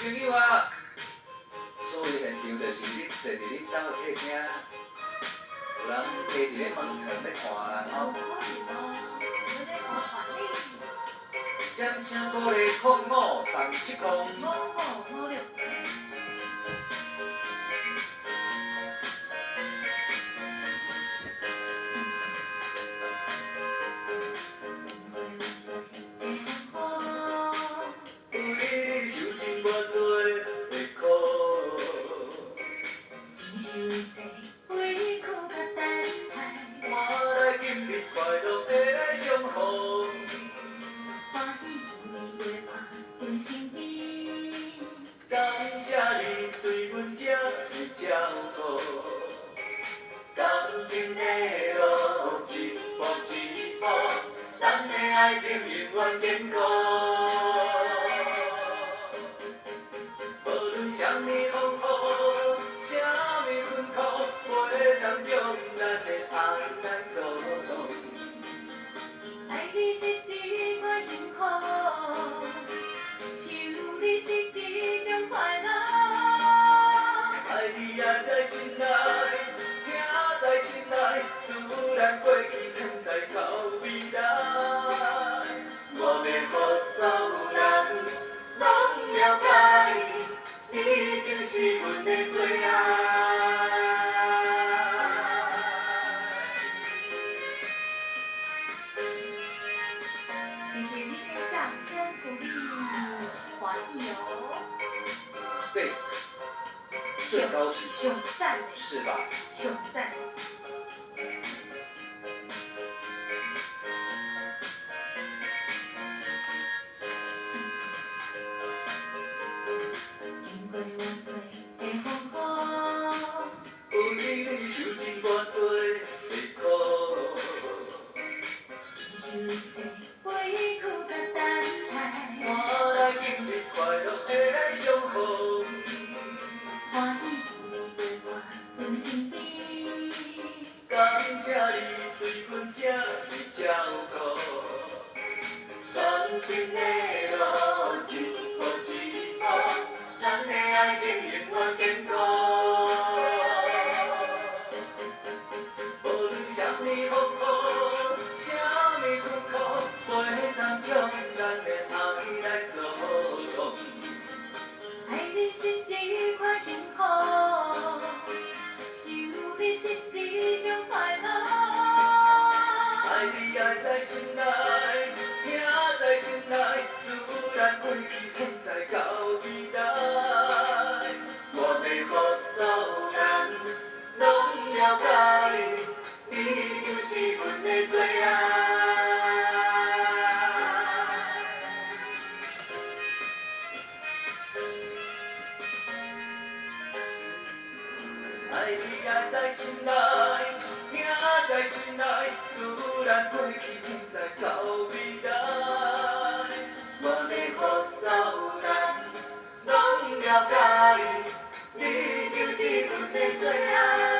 朋友啊，所谓现场就是你坐伫恁兜客厅，有人坐伫咧门床咧看人后，掌声鼓励053705。感谢你对阮这的照顾，感情的路一步一步，咱的爱情永远坚固。无论什么风雨，什么困苦，袂当将咱的爱来阻挡。爱你是一块幸福，想你是一种快乐。爱你爱在心内，听在心内，自然过去藏在到未来。我要予所有人拢了解，你就是阮的最爱。谢谢你的掌声鼓励，欢喜哦。对，最高级，上赞的，是吧？上赞。因为我做的风雨，有你受尽偌多的苦，忍受一切委屈甲等待，换来今日快乐的来相逢。欢喜有你陪我阮身边，感谢你对阮这的照顾，感情的路一步一步，咱的爱情永远坚固。无论什么风雨，什么困苦，袂当将咱的爱来阻挡。爱你是一块幸福，想你是一种快乐。爱你爱在心内，听在心内，自然过去藏在到未来。我要予所有人拢了解，你就是阮的最爱。爱你爱在心内，听在心内，自然过去藏在到未来。我要予所有人拢了解，你就是阮的最爱。